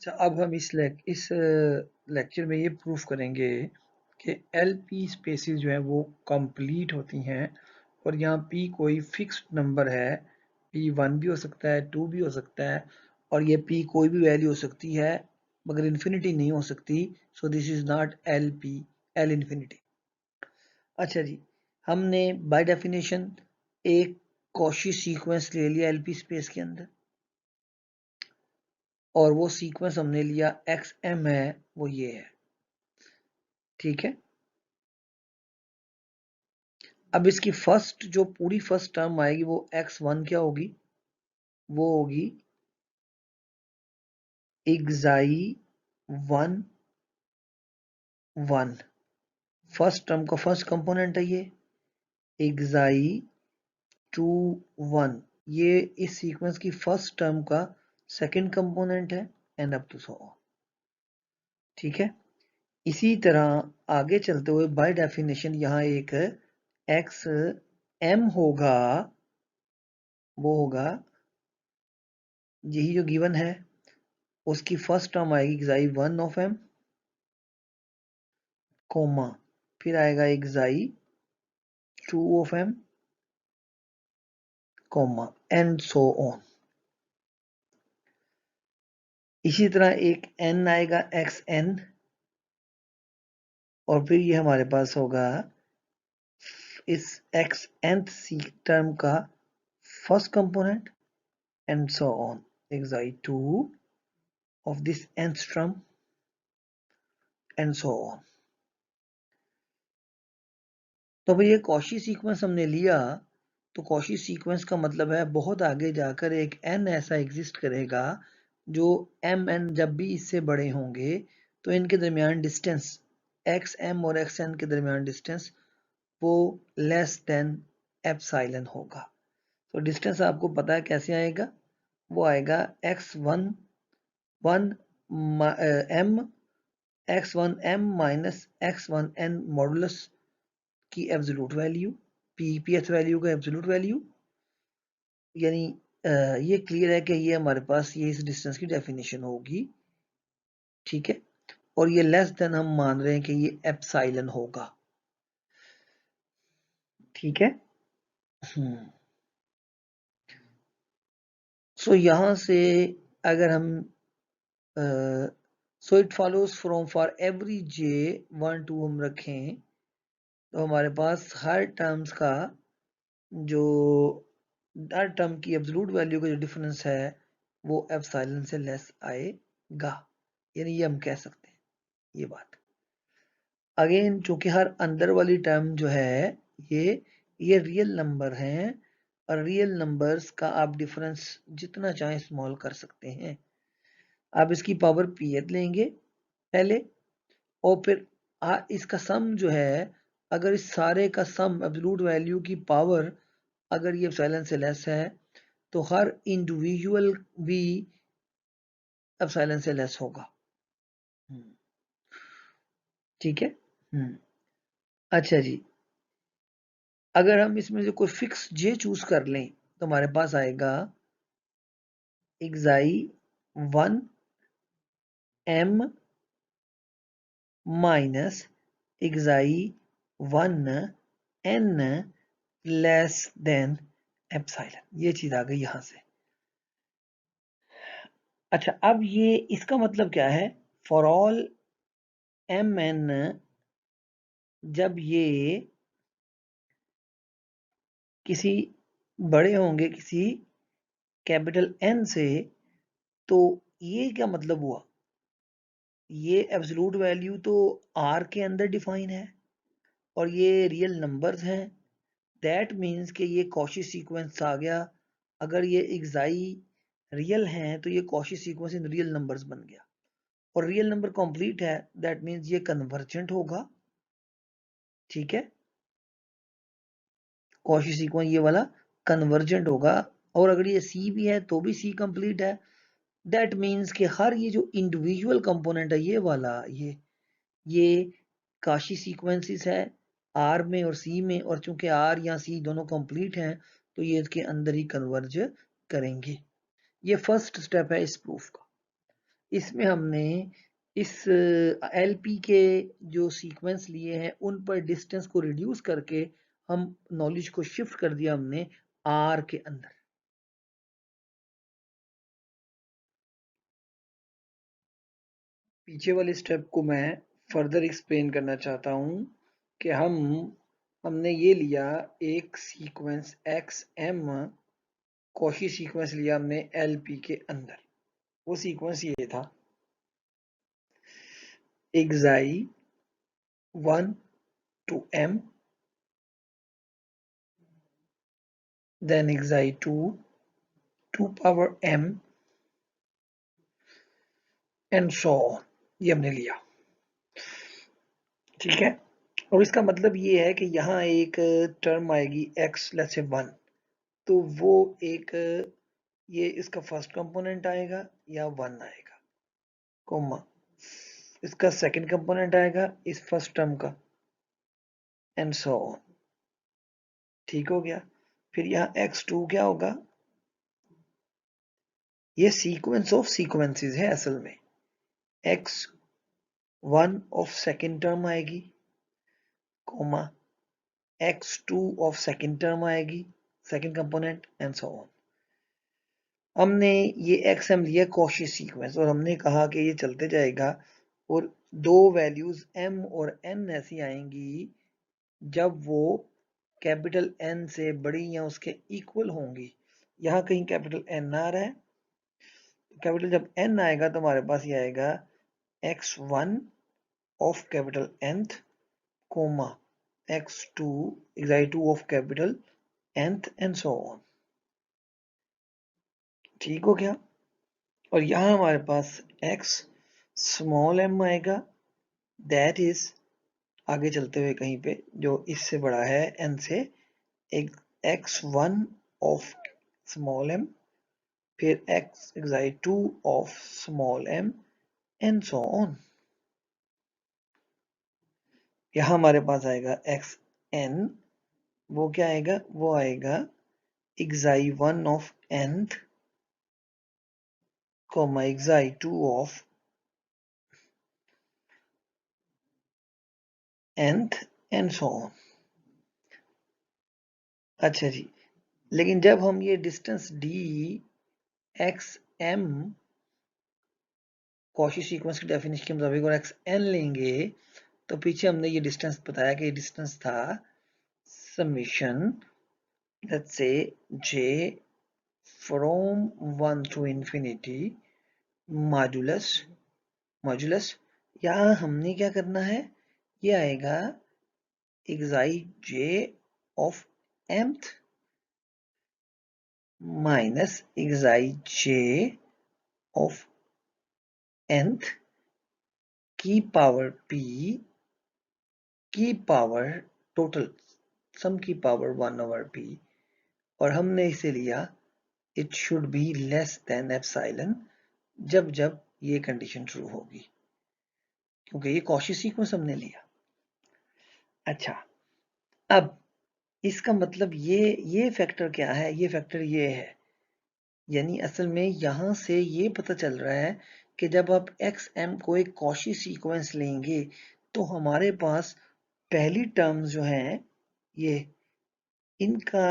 अच्छा, अब हम इस लेक्चर में ये प्रूफ करेंगे कि एलपी स्पेसिस जो है वो कंप्लीट होती हैं और यहाँ पी कोई फिक्स्ड नंबर है। पी 1 भी हो सकता है, 2 भी हो सकता है और ये पी कोई भी वैल्यू हो सकती है मगर इन्फिनिटी नहीं हो सकती। So this is naught L P, L infinity. अच्छा जी, हमने बाय डेफिनेशन एक कॉची सीक्वेंस ले लिया एलपी स्पेस के अंदर और वो सीक्वेंस हमने लिया एक्स एम है, वो ये है। ठीक है, अब इसकी फर्स्ट जो पूरी फर्स्ट टर्म आएगी वो x1 क्या होगी, वो होगी एक्साई 1 1। फर्स्ट टर्म का फर्स्ट कंपोनेंट है ये एक्साई 2 1। ये इस सीक्वेंस की फर्स्ट टर्म का सेकंड कंपोनेंट है and up to so on. ठीक है, इसी तरह आगे चलते हुए बाय डेफिनेशन यहाँ एक एक्स एम होगा, वो होगा यही जो गिवन है, उसकी फर्स्ट टर्म आएगी एक्साई 1 ऑफ एम कोमा, फिर आएगा xi 2 of m comma and so on. इसी तरह एक एन आएगा एक्स एन और फिर ये हमारे पास होगा इस एक्स एंथ सी टर्म का first component and so on एक्साई 2 of this nth term and so on. तो भाई ये कॉची सीक्वेंस हमने लिया, तो कॉची सीक्वेंस का मतलब है बहुत आगे जाकर एक n ऐसा एग्जिस्ट करेगा जो एम एन जब भी इससे बड़े होंगे तो इनके दरमियान डिस्टेंस एक्स एम और एक्स एन के दरमियान डिस्टेंस वो लेस देन एप्सिलॉन होगा। तो डिस्टेंस आपको पता है कैसे आएगा, वो आएगा x1 1 m x1 m minus x1 n modulus की एब्सोल्यूट वैल्यू, पीएच वैल्यू का एब्सोल्यूट वैल्यू। यानी ये क्लियर है कि ये हमारे पास ये इस डिस्टेंस की डेफिनेशन होगी। ठीक है, और ये लेस देन हम मान रहे हैं कि ये एप्सिलॉन होगा। ठीक है, सो यहां से अगर हम so it follows from for every J 1 2 हम रखें तो हमारे पास हर टर्म्स का जो हर टर्म की एब्सोल्यूट वैल्यू का जो डिफरेंस है वो एप्सिलॉन से लेस आएगा। यानी ये हम कह सकते हैं ये बात। अगेन चूंकि हर अंदर वाली टर्म जो है ये रियल नंबर हैं और रियल नंबर्स का आप डिफरेंस जितना चाहें स्मॉल कर सकते हैं। आप इसकी पावर पीएच लेंगे पहले और फिर इसका सम जो है, अगर इस सारे का सम एब्सोल्यूट वैल्यू की पावर अगर ये एप्सिलॉन से लेस है तो हर इंडिविजुअल भी एप्सिलॉन से लेस होगा। ठीक है, अच्छा जी, अगर हम इसमें से कोई फिक्स जे चूज कर लें तो हमारे पास आएगा एक्साई 1 m minus एक्साई 1 n less than epsilon. ये चीज आ गई यहां से। अच्छा, अब ये इसका मतलब क्या है, फॉर ऑल एम एन जब ये किसी बड़े होंगे किसी कैपिटल एन से, तो ये क्या मतलब हुआ, ये एब्सोल्यूट वैल्यू तो आर के अंदर डिफाइन है और ये रियल नंबर्स हैं। दैट मीन्स कि ये कॉची सीक्वेंस आ गया। अगर ये एक्साई रियल हैं तो ये Cauchy sequence in real numbers बन गया और रियल नंबर कंप्लीट है, दैट मीन्स ये कन्वर्जेंट होगा। ठीक है, कॉची सीक्वेंस ये वाला कन्वर्जेंट होगा और अगर ये सी भी है तो भी सी कंप्लीट है। दैट मीन्स कि हर ये जो इंडिविजुअल कंपोनेंट है ये वाला ये काशी सीक्वेंसेस है आर में और सी में, और चूंकि आर या सी दोनों कंप्लीट हैं तो ये इसके अंदर ही कन्वर्ज करेंगे। ये फर्स्ट स्टेप है इस प्रूफ का। इसमें हमने इस एलपी के जो सीक्वेंस लिए हैं उन पर डिस्टेंस को रिड्यूस करके हम नॉलेज को शिफ्ट कर दिया हमने आर के अंदर। पीछे वाले स्टेप को मैं फर्दर एक्सप्लेन करना चाहता हूं कि हमने ये लिया एक sequence x m, Cauchy sequence लिया हमने एलपी के अंदर। वो सीक्वेंस ये था xi 1 to m, then xi 2 power m and so on. ये हमने लिया, ठीक है। और इसका मतलब ये है कि यहाँ एक टर्म आएगी x लेट्स से 1, तो वो एक ये इसका फर्स्ट कंपोनेंट आएगा या 1 आएगा, कोमा इसका सेकंड कंपोनेंट आएगा इस फर्स्ट टर्म का, एंड सो ऑन। ठीक हो गया। फिर यहाँ x2 क्या होगा, ये सीक्वेंस ऑफ सीक्वेंसेस है असल में। x1 ऑफ सेकंड टर्म आएगी, comma x2 of second term आएगी, second component, and so on. हमने ये xm लिया कॉशी सीक्वेंस और हमने कहा कि ये चलते जाएगा और दो वैल्यूज m और n ऐसी आएंगी जब वो कैपिटल N से बड़ी या उसके इक्वल होंगी। यहाँ कहीं कैपिटल N आ रहा है, कैपिटल जब N आएगा तो हमारे पास ये आएगा x1 of capital nth, comma x2 x2 of capital nth, and so on. ठीक हो गया। और यहाँ हमारे पास x स्मॉल m आएगा, दैट इज आगे चलते हुए कहीं पे जो इससे बड़ा है n से, एक x1 ऑफ स्मॉल m, फिर x2 of small m, and so on. यहाँ हमारे पास आएगा xn, वो क्या आएगा, वो आएगा xi1 of nth, comma xi2 of nth, and so on। अच्छा जी, लेकिन जब हम ये distance d x m Cauchy sequence की डेफिनेशन के मुताबिक और एक्स एन लेंगे तो पीछे हमने ये डिस्टेंस बताया कि ये डिस्टेंस था summation let's say j from 1 to infinity modulus modulus. यहाँ हमने क्या करना है, ये आएगा xi j of mth minus xi j of nth की पावर p की पावर टोटल सम की पावर 1 ओवर p, और हमने इसे लिया it should be less than epsilon जब जब ये कंडीशन ट्रू होगी, क्योंकि ये कॉची सीक्वेंस हमने लिया। अच्छा, अब इसका मतलब ये फैक्टर क्या है, ये फैक्टर ये है, यानी असल में यहां से ये पता चल रहा है कि जब आप एक्स एम को एक कॉची सीक्वेंस लेंगे तो हमारे पास पहली टर्म्स जो हैं ये इनका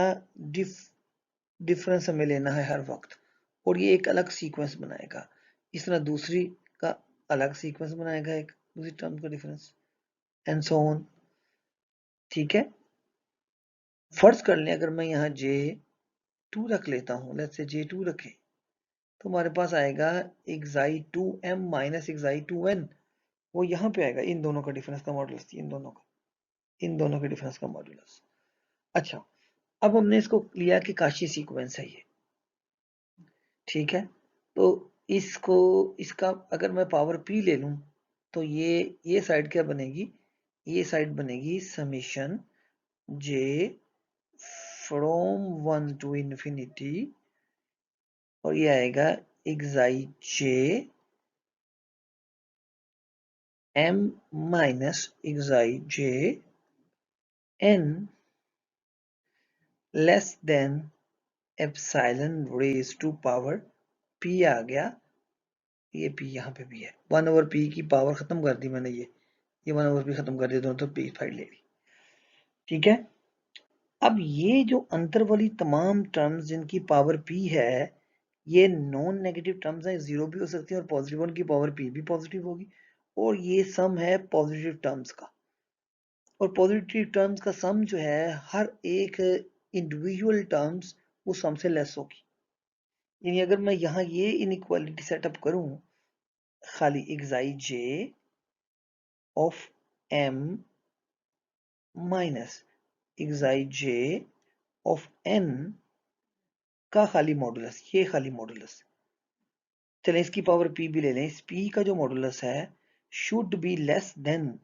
डिफरेंस हमें लेना है हर वक्त, और ये एक अलग सीक्वेंस बनाएगा। इस तरह दूसरी का अलग सीक्वेंस बनाएगा, एक दूसरी टर्म का डिफरेंस, एंड सो ऑन। ठीक है। फर्ज कर लें अगर मैं यहाँ J2 रख लेता हूँ, लेट्स से J2 रखें, तो हमारे पास आएगा xi2m माइनस xi2n, वो यहाँ पे आएगा इन दोनों का डिफरेंस का मॉडुलस, इन दोनों के डिफरेंस का मॉडुलस। अच्छा, अब हमने इसको लिया कि काशी सीक्वेंस है ये, ठीक है। तो इसको इसका अगर मैं पावर p ले लूं तो ये साइड क्या बनेगी, ये साइड बनेगी summation j from 1 to infinity, और ये आएगा xi j m minus xi j n less than epsilon raise to power p आ गया, ये p यहाँ पे भी है, 1/p की पावर खत्म कर दी मैंने, ये 1/p खत्म कर दिया, दोनों तो p फाइल ले ली। ठीक है, अब ये जो अंतर वाली तमाम टर्म्स जिनकी पावर p है, ये नॉन नेगेटिव टर्म्स हैं, जीरो भी हो सकती है और पॉजिटिव वन की पावर p भी पॉजिटिव होगी, और ये सम है पॉजिटिव टर्म्स का, और पॉजिटिव टर्म्स का सम जो है हर एक इंडिविजुअल टर्म्स वो सम से लेस होगी। यानी अगर मैं यहाँ ये इनइक्वालिटी सेटअप करूं, खाली xi j of m minus xi j of n का खाली मॉडुलस, ये खाली मॉडुलस, चलें इसकी पावर p भी ले लें, इस p का जो मॉडुलस है should be less than,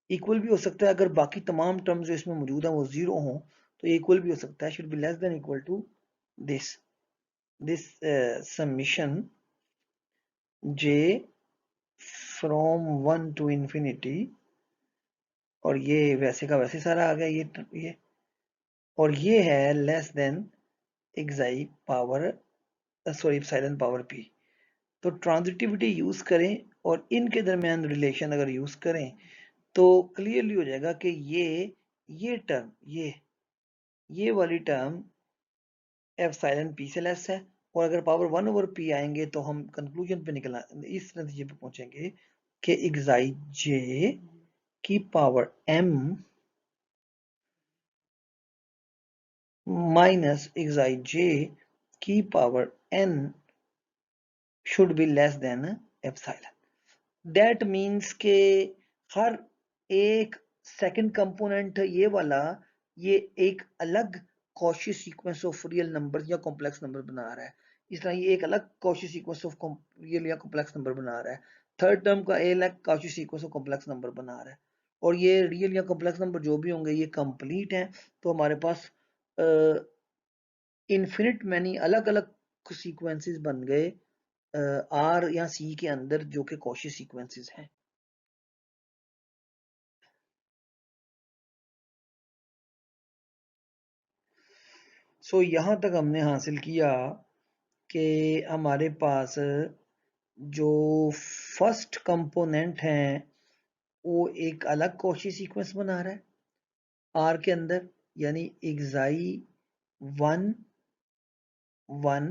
equal भी हो सकता है, अगर बाकी तमाम टर्म्स जो इसमें मौजूद हैं वो जीरो हों तो इक्वल भी हो सकता है, should be less than equal to this this summation j from 1 to infinity, और ये वैसे का वैसे सारा आ गया ये, और ये है less than xi power sorry epsilon power p। तो ट्रांजिटिविटी यूज करें और इनके दरमियान रिलेशन अगर यूज करें तो क्लियरली हो जाएगा कि ये टर्म ये वाली टर्म एप्सिलॉन p से लेस है, और अगर पावर 1/p आएंगे तो हम कंक्लूजन पे निकलना, इस नतीजे पे पहुंचेंगे कि xi j की power m minus xi j की power n should be less than epsilon. That means के हर एक सेकंड कंपोनेंट ये वाला, ये एक अलग Cauchy sequence of real number या कॉम्प्लेक्स नंबर बना रहा है, इस तरह ये एक अलग कॉची सीक्वेंस ऑफ रियल या कॉम्प्लेक्स नंबर बना रहा है, थर्ड टर्म का एक अलग Cauchy sequence of complex number बना रहा है, और ये रियल या कॉम्प्लेक्स नंबर जो भी होंगे ये कंप्लीट हैं, तो हमारे पास इन्फिनिट मैनी अलग अलग सीक्वेंसेस बन गए आर या सी के अंदर जो कि कॉची सीक्वेंसेस हैं। सो यहाँ तक हमने हासिल किया कि हमारे पास जो फर्स्ट कंपोनेंट है वो एक अलग कॉची सीक्वेंस बना रहा है आर के अंदर, यानी xi 1 1,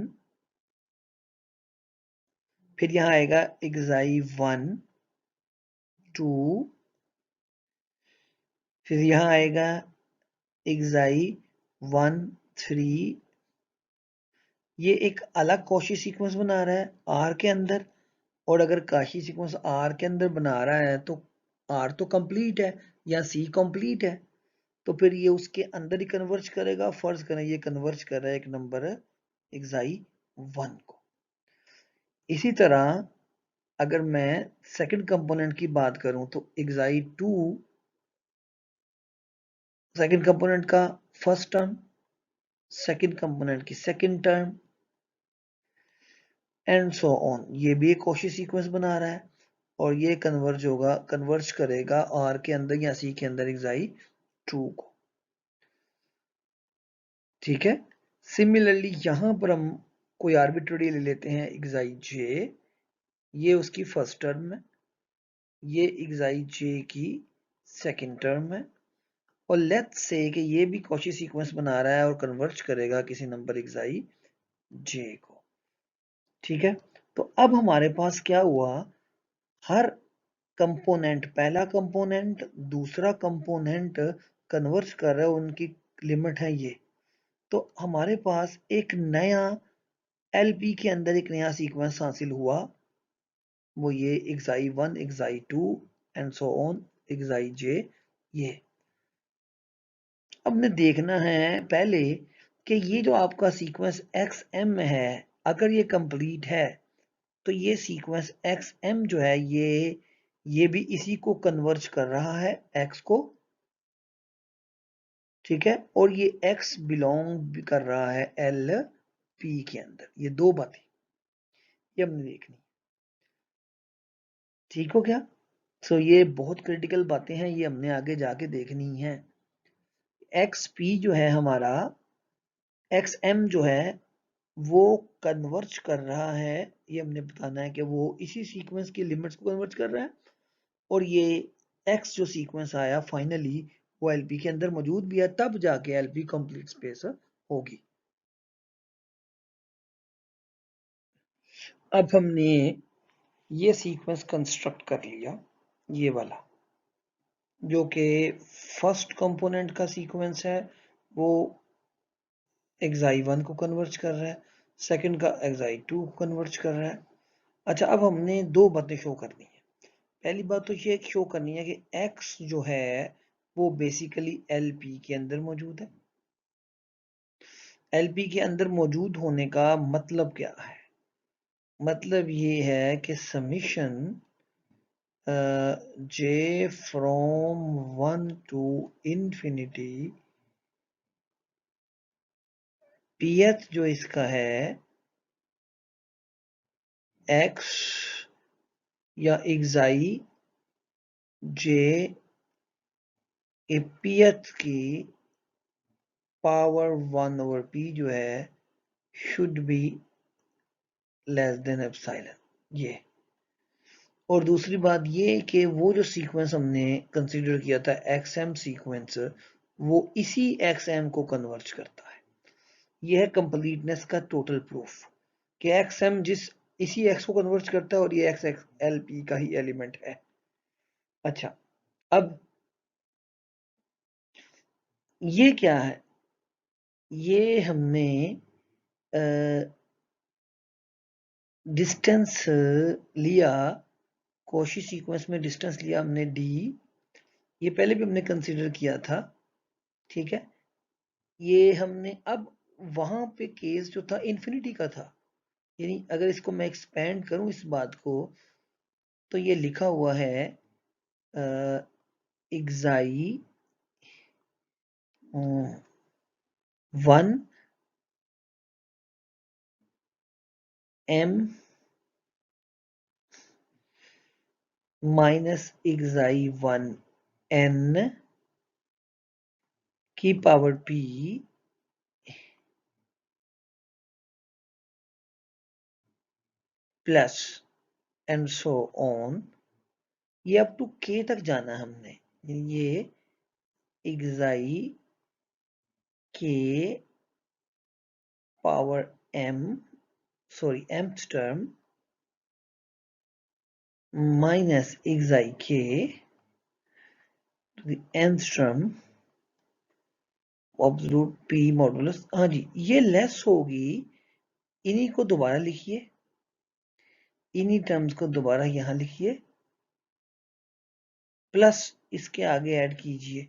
फिर यहाँ आएगा xi 1 2, फिर यहाँ आएगा xi 1 3, ये एक अलग कॉची सीक्वेंस बना रहा है आर के अंदर, और अगर कॉची सीक्वेंस आर के अंदर बना रहा है तो आर तो कंप्लीट है या सी कंप्लीट है, तो फिर ये उसके अंदर ही कन्वर्ज करेगा। फर्ज करें ये कन्वर्ज कर रहा है एक नंबर xi 1 को। इसी तरह अगर मैं सेकंड कंपोनेंट की बात करूं तो xi 2 सेकंड कंपोनेंट का फर्स्ट टर्म, सेकंड कंपोनेंट की second term, and so on, ये भी एक कॉची सीक्वेंस बना रहा है, और ये कन्वर्ज करेगा आर के अंदर या सी के अंदर xi 2 को। ठीक है, सिमिलरली यहां पर हम कोई आर्बिट्ररी ले लेते हैं xi j, ये उसकी फर्स्ट टर्म है, ये xi j की सेकंड टर्म है, और लेट्स से कि ये भी कॉची सीक्वेंस बना रहा है और कन्वर्ज करेगा किसी नंबर xi j को। ठीक है, तो अब हमारे पास क्या हुआ, हर कंपोनेंट, पहला कंपोनेंट दूसरा कंपोनेंट कन्वर्ज कर रहा है, उनकी लिमिट है ये, तो हमारे पास एक नया एलपी के अंदर एक नया सीक्वेंस हासिल हुआ, वो ये xi 1 xi 2 and so on xi j। ये अब ने देखना है पहले कि ये जो आपका सीक्वेंस xm है, अगर ये कंप्लीट है तो ये सीक्वेंस xm जो है ये भी इसी को कन्वर्ज कर रहा है x को। ठीक है, और ये x बिलोंग कर रहा है एल पी के अंदर, ये दो बातें ये हमने देखनी। ठीक हो गया, सो ये बहुत क्रिटिकल बातें हैं, ये हमने आगे जाके देखनी है। एक्स पी जो है हमारा, एक्स एम जो है वो कन्वर्ज कर रहा है, ये हमने बताना है कि वो इसी सीक्वेंस की लिमिट्स को कन्वर्ज कर रहा है, और ये x जो सीक्वेंस आया फाइनली वो एलपी के अंदर मौजूद भी है, तब जाके एलपी कंप्लीट स्पेस होगी। अब हमने ये सीक्वेंस कंस्ट्रक्ट कर लिया, ये वाला जो कि फर्स्ट कंपोनेंट का सीक्वेंस है वो xi1 को कन्वर्ज कर रहा है, सेकंड का xi2 को कन्वर्ज कर रहा है। अच्छा, अब हमने दो बातें शो करनी है। पहली बात तो ये शो करनी है कि x जो है वो बेसिकली LP के अंदर मौजूद है। LP के अंदर मौजूद होने का मतलब क्या है? मतलब ये है कि summation j from 1 to infinity pth जो इसका है x या xi j pth की पावर 1 ओवर p जो है should be less than epsilon, ये। और दूसरी बात ये कि वो जो सीक्वेंस हमने कंसीडर किया था xm सीक्वेंस, वो इसी xm को कन्वर्ज करता है। ये है कंप्लीटनेस का टोटल प्रूफ कि xm जिस इसी x को कन्वर्ज करता है और ये x LP का ही एलिमेंट है। अच्छा, अब ये क्या है? ये हमने डिस्टेंस लिया, कोशी सीक्वेंस में डिस्टेंस लिया हमने d, ये पहले भी हमने कंसीडर किया था, ठीक है। ये हमने अब वहां पे केस जो था इन्फिनिटी का था, यानी अगर इसको मैं एक्सपेंड करूं इस बात को, तो ये लिखा हुआ है xi 1 m minus xi 1 n की power p plus and so on, ये अप टू k तक जाना है हमने। ये xi k power m, sorry mth term minus xi k to the nth term absolute p modulus. हाँ जी, ये लेस होगी, इन्हीं को दोबारा लिखिए, इन्हीं टर्म्स को दोबारा यहां लिखिए, प्लस इसके आगे ऐड कीजिए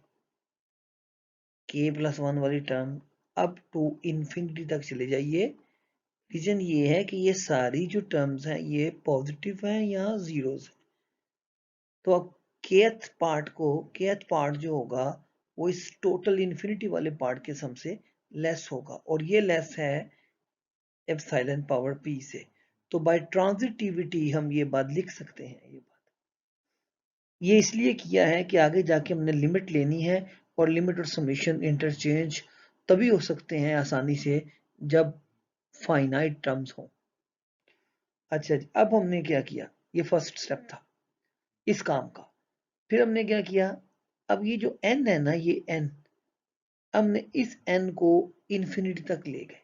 k प्लस 1 वाली टर्म, अप टू इंफिनिटी तक चले जाइए। रीजन ये है कि ये सारी जो टर्म्स हैं ये पॉजिटिव हैं, यहाँ जीरोस हैं, तो अब kth पार्ट जो होगा वो इस टोटल इंफिनिटी वाले पार्ट के सम से लेस होगा, और ये लेस है एप्सिलॉन पावर p से। तो बाय ट्रांजिटिविटी हम ये बात लिख सकते हैं। ये इसलिए किया है कि आगे जाके हमने लिमिट लेनी है, और लिमिट और समेशन इंटरचेंज तभी हो सकते हैं आसानी से जब फाइनाइट टर्म्स हो। अच्छा जी, अब हमने क्या किया, ये फर्स्ट स्टेप था इस काम का। फिर हमने क्या किया, अब ये जो n है ना, ये n, हमने इस n को इंफिनिटी तक ले गए।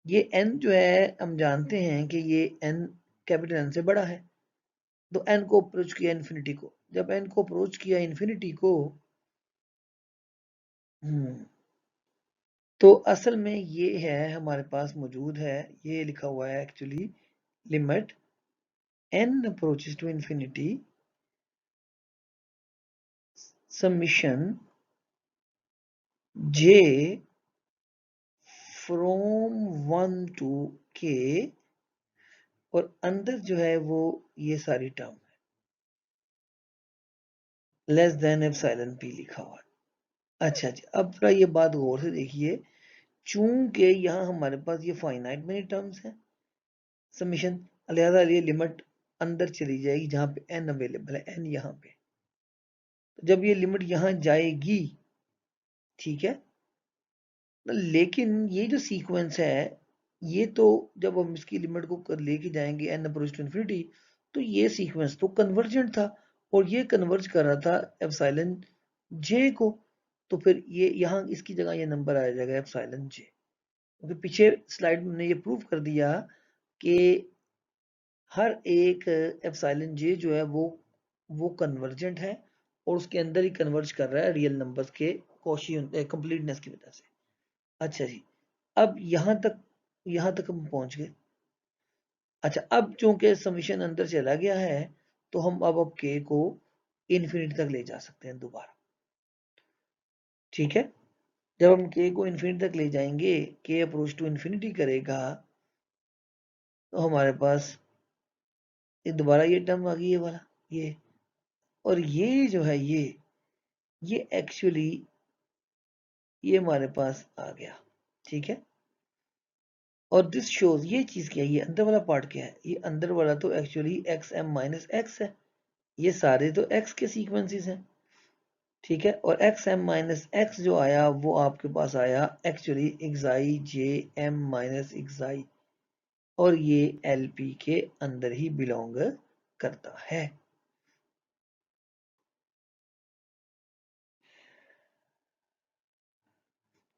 ये n जो है हम जानते हैं कि ये n कैपिटल N से बड़ा है, तो n को अप्रोच किया इंफिनिटी को। जब n को अप्रोच किया इंफिनिटी को, तो असल में ये है हमारे पास मौजूद है, ये लिखा हुआ है actually, limit n approaches to infinity summation j from 1 to k, और अंदर जो है वो ये सारी टर्म है, लेस देन एप्सिलॉन p लिखा हुआ है। अच्छा जी, अब थोड़ा ये बात गौर से देखिए, चूंकि यहाँ हमारे पास ये फाइनाइट मेनी टर्म्स हैं, समीशन, लिहाजा ये लिमिट अंदर चली जाएगी जहां पे n अवेलेबल है, n यहाँ पे। तो जब ये लिमिट यहां जाएगी, ठीक है, लेकिन ये जो सीक्वेंस है ये तो जब हम इसकी लिमिट को लेके जाएंगे n अप्रोच टू इन्फिनिटी, तो ये सीक्वेंस तो कन्वर्जेंट था और ये कन्वर्ज कर रहा था एप्सिलॉन जे को, तो फिर ये यहाँ इसकी जगह ये नंबर आ जाएगा एप्सिलॉन जे, क्योंकि पीछे स्लाइड में हमने ये प्रूव कर दिया कि हर एक एप्सिलॉन जे जो है वो कन्वर्जेंट है और उसके अंदर ही कन्वर्ज कर रहा है रियल नंबर्स के कोशिएंट कंप्लीटनेस की वजह से। अच्छा जी, अब यहाँ तक हम पहुंच गए। अच्छा, अब चूंकि समीशन अंदर चला गया है तो हम अब के को इन्फिनिटी तक ले जा सकते हैं दोबारा। ठीक है, जब हम के को इन्फिनिटी तक ले जाएंगे, के अप्रोच टू इन्फिनिटी करेगा, तो हमारे पास ये दोबारा ये टर्म आ गई है वाला ये, और ये जो है ये एक्चुअली ये हमारे पास आ गया। ठीक है, और दिस शोज ये चीज क्या है, ये अंदर वाला पार्ट क्या है, ये अंदर वाला तो actually x m minus x है, ये सारे तो एक्स के सीक्वेंसेस हैं। ठीक है, और एक्स एम माइनस एक्स जो आया वो आपके पास आया एक्चुअली एक्साई जे एम माइनस एक्साई, और ये एल पी के अंदर ही बिलोंग करता है।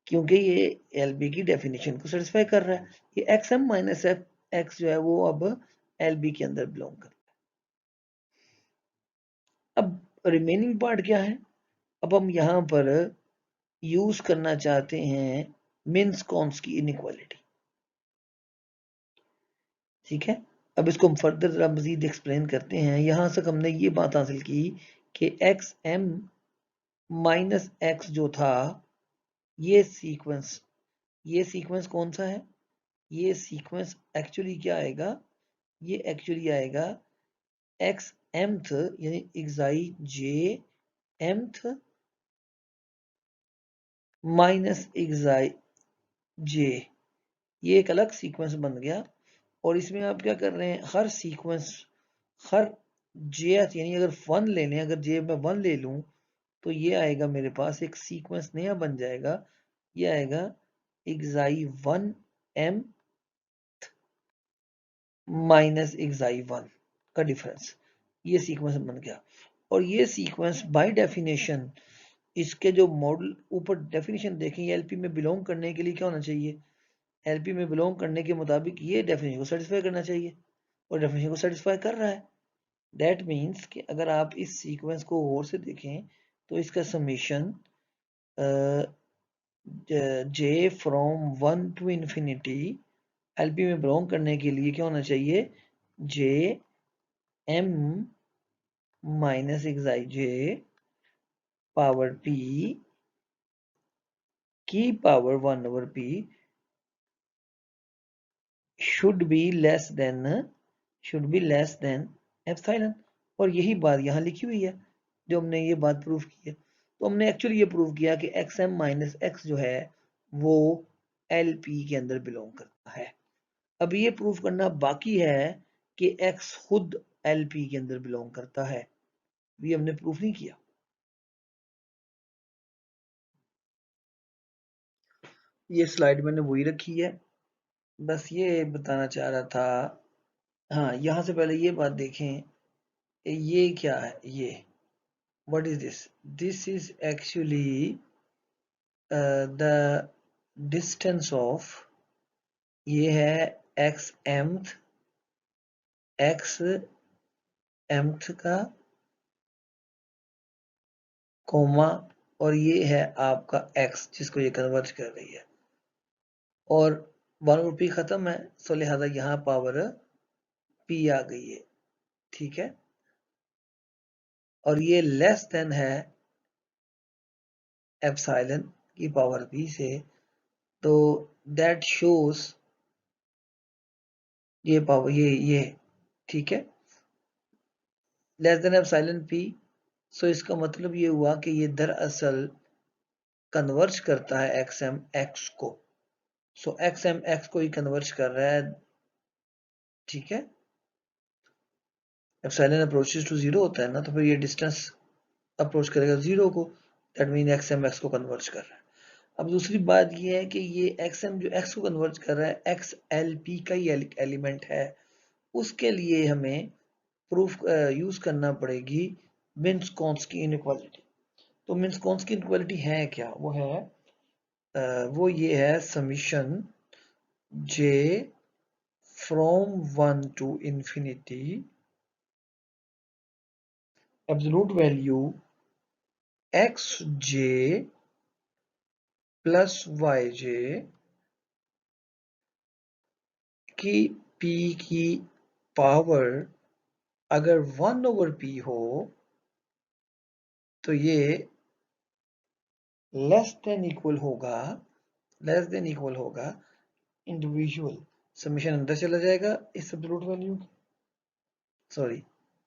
क्योंकि ये एल बी की डेफिनेशन को सेटिस्फाई कर रहा है, ये एक्स एम माइनस एक्स जो है वो अब एल बी के अंदर बिलोंग करता है। अब रिमेनिंग पार्ट क्या है, अब हम यहाँ पर यूज करना चाहते हैं मिन्स कॉन्स की इनइक्वालिटी। ठीक है, अब इसको हम फर्दर जरा मजीद एक्सप्लेन करते हैं। यहां तक हमने ये बात हासिल की कि एक्स एम माइनस एक्स जो था, ये सीक्वेंस कौन सा है, ये सीक्वेंस एक्चुअली क्या आएगा, ये एक्चुअली आएगा एक्स एमथ यानी एक्साई जे एमथ माइनस एक्साई जे, ये एक अलग सीक्वेंस बन गया। और इसमें आप क्या कर रहे हैं, हर सीक्वेंस हर जे यानी अगर वन ले लें, अगर जे में वन ले लूं तो ये आएगा मेरे पास एक सीक्वेंस नया बन जाएगा, ये आएगा xi one m minus xi one का डिफरेंस, ये सीक्वेंस बन गया। और ये सीक्वेंस बाय डेफिनेशन, इसके जो मॉडल ऊपर डेफिनेशन देखें, एलपी में बिलोंग करने के लिए क्या होना चाहिए, एलपी में बिलोंग करने के मुताबिक ये डेफिनेशन को सेटिस्फाई करना चाहिए, और डेफिनेशन को सेटिस्फाई कर रहा है। दैट मीन्स कि अगर आप इस सीक्वेंस को और से देखें तो इसका summation J from one two infinity LP में बिलोंग करने के लिए क्या होना चाहिए, जे एम माइनस एक्साई जे पावर पी की power one over P should be less than epsilon. और यही बात यहाँ लिखी हुई है जो हमने ये बात प्रूव की है। तो हमने एक्चुअली ये प्रूव किया कि एक्स एम माइनस एक्स जो है वो एल पी के अंदर बिलोंग करता है। अब ये प्रूव करना बाकी है कि एक्स खुद एल पी के अंदर बिलोंग करता है, ये हमने प्रूफ नहीं किया। ये स्लाइड मैंने वही रखी है, बस ये बताना चाह रहा था। हाँ, यहाँ से पहले ये बात देखें, ये क्या है, ये what is this, this is actually the distance of, ये है एक्स एम्थ का कोमा, और ये है आपका एक्स जिसको ये कन्वर्ज कर रही है, और वन ओवर पी खत्म है, सो लिहाजा यहाँ पावर पी आ गई है। ठीक है, और ये लेस देन है एप्सिलॉन की पावर पी से, तो दैट शोज ये पावर ये ठीक है, लेस देन एप्सिलॉन पी। सो इसका मतलब ये हुआ कि ये दरअसल कन्वर्ज करता है एक्स एम एक्स को, सो एक्स एम एक्स को ही कन्वर्ज कर रहा है। ठीक है, एप्सिलॉन अप्रोचेस टू जीरो होता है ना, तो फिर ये डिस्टेंस अप्रोच करेगा जीरो को, that mean x m x को कन्वर्ज कर रहा है। अब दूसरी बात ये है कि ये xm जो x को कन्वर्ट कर रहा है xlp का ही एलिमेंट है, उसके लिए हमें प्रूफ यूज करना पड़ेगी मिन्स-कोंस्की इनइक्वालिटी। तो मिन्स-कोंस्की इनइक्वालिटी है क्या? वो ये है summation j from 1 to infinity absolute value xj plus yj की p की पावर अगर 1 over p हो तो ये लेस देन इक्वल होगा इंडिविजुअल समीशन अंदर चला जाएगा इस एब्सोल्यूट वैल्यू की,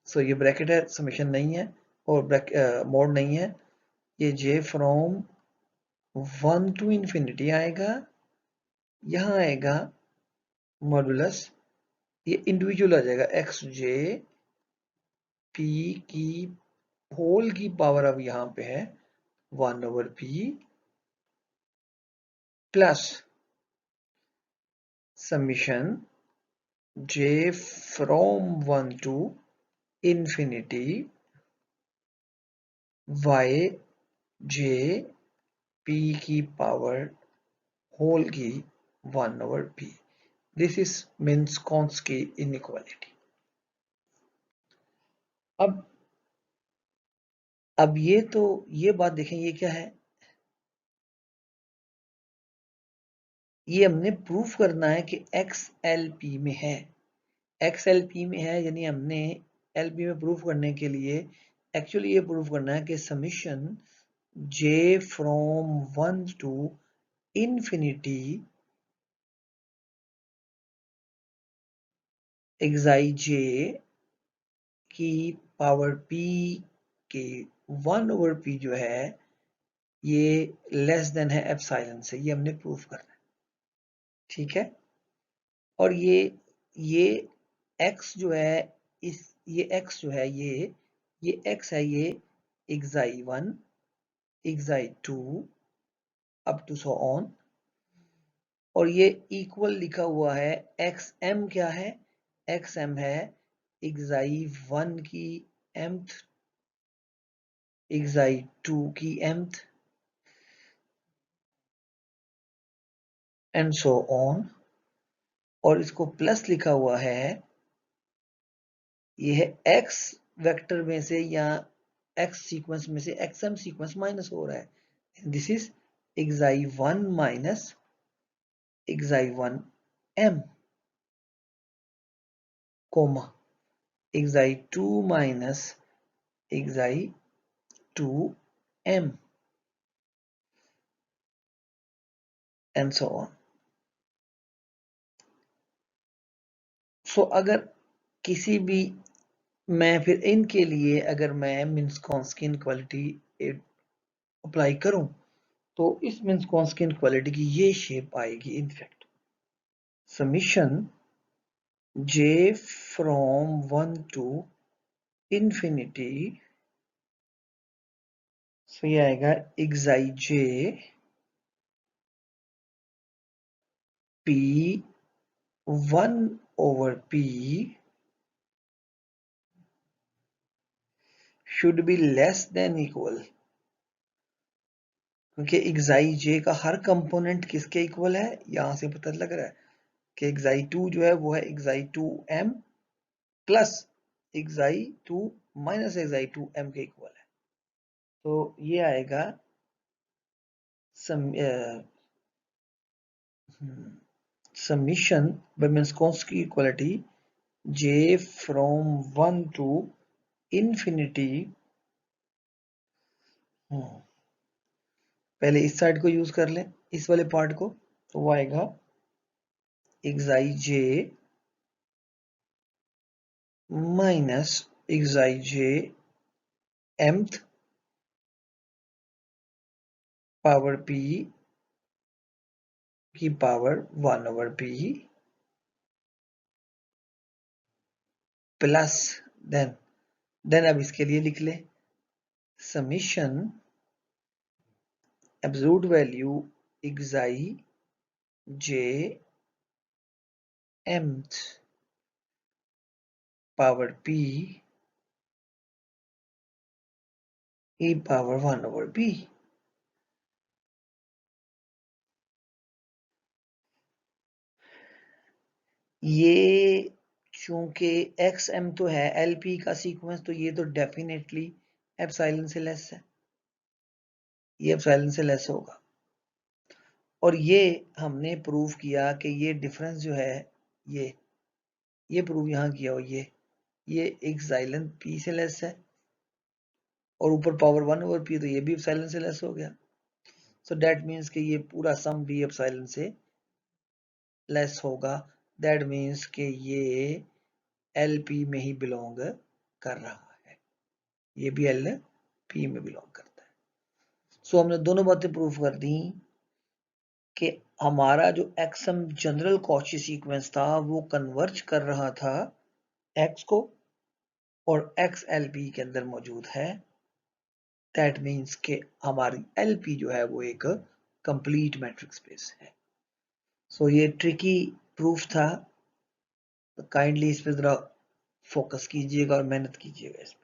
सो ये ब्रैकेट है, समीशन नहीं है और मोड नहीं है, ये j फ्रॉम 1 to infinity आएगा, यहाँ आएगा मॉडुलस, ये इंडिविजुअल आ जाएगा एक्स जे पी की होल की पावर अब यहाँ पे है 1 over p plus summation j from 1 to infinity y j p की पावर होल की 1 over p. This is Minkowski inequality. अब ये बात देखें, ये क्या है? ये हमने प्रूफ करना है कि XLP में है। XLP में है यानी हमने LP में प्रूफ करने के लिए एक्चुअली ये प्रूफ करना है कि summation J from 1 to infinity xij की पावर P के 1 over P जो है ये लेस देन है एप्सिलॉन से, ये हमने प्रूफ करना है, ठीक है। और ये x जो है ये x जो है ये x है, ये xi1 xi2 up to so on, और ये इक्वल लिखा हुआ है xm क्या है? xm है xi1 की mth xi2 की mth एंड सो ऑन, और इसको प्लस लिखा हुआ है, ये है x वेक्टर में से या x सीक्वेंस में से xm सीक्वेंस माइनस हो रहा है, this is xi1 minus xi1m comma xi2 minus xi2m and so on. So अगर किसी भी मैं फिर इनके लिए अगर मैं मिन्स-कोंस्की इनइक्वालिटी अप्लाई करूं तो इस मिन्स-कोंस्की इनइक्वालिटी की ये शेप आएगी, in fact summation j from 1 to infinity, सो ये आएगा xij p 1 over p should be less than equal, क्योंकि xij का हर कंपोनेंट किसके इक्वल है, यहां से पता लग रहा है कि xi2 जो है वो है xi2m plus xi2 minus xi2m के इक्वल है, तो ये आएगा summation by Minkowski equality j from 1 to infinity, पहले इस साइड को यूज कर लें, इस वाले पार्ट को, तो वो आएगा xij minus xij mth power p की power 1 over p plus then अब इसके लिए लिख ले summation absolute value xi j mth power p e power 1 over p। ये चूंकि एक्स एम तो है एल पी का सीक्वेंस, तो ये तो डेफिनेटली एप्सिलॉन से लेस है, ये एप्सिलॉन से लेस होगा। और ये हमने प्रूव किया कि ये डिफरेंस जो है ये प्रूव यहाँ किया हो, ये एप्सिलॉन पी से लेस है, और ऊपर पावर 1 ओवर पी, तो ये भी एप्सिलॉन से लेस हो गया। सो दैट मीन्स कि ये पूरा सम भी एप्सिलॉन से लेस होगा। दैट मीन्स कि ये एल पी में ही बिलोंग कर रहा है, ये भी एल पी में बिलोंग करता है। सो हमने दोनों बातें प्रूफ कर दी कि हमारा जो एक्सएम जनरल कॉची सीक्वेंस था वो कन्वर्ज कर रहा था एक्स को, और एक्स एल पी के अंदर मौजूद है। दैट मीन्स कि हमारी एल पी जो है वो एक कंप्लीट मैट्रिक्स स्पेस है। सो ये ट्रिकी प्रूफ था, तो काइंडली इस पे जरा फोकस कीजिएगा और मेहनत कीजिएगा इस पे।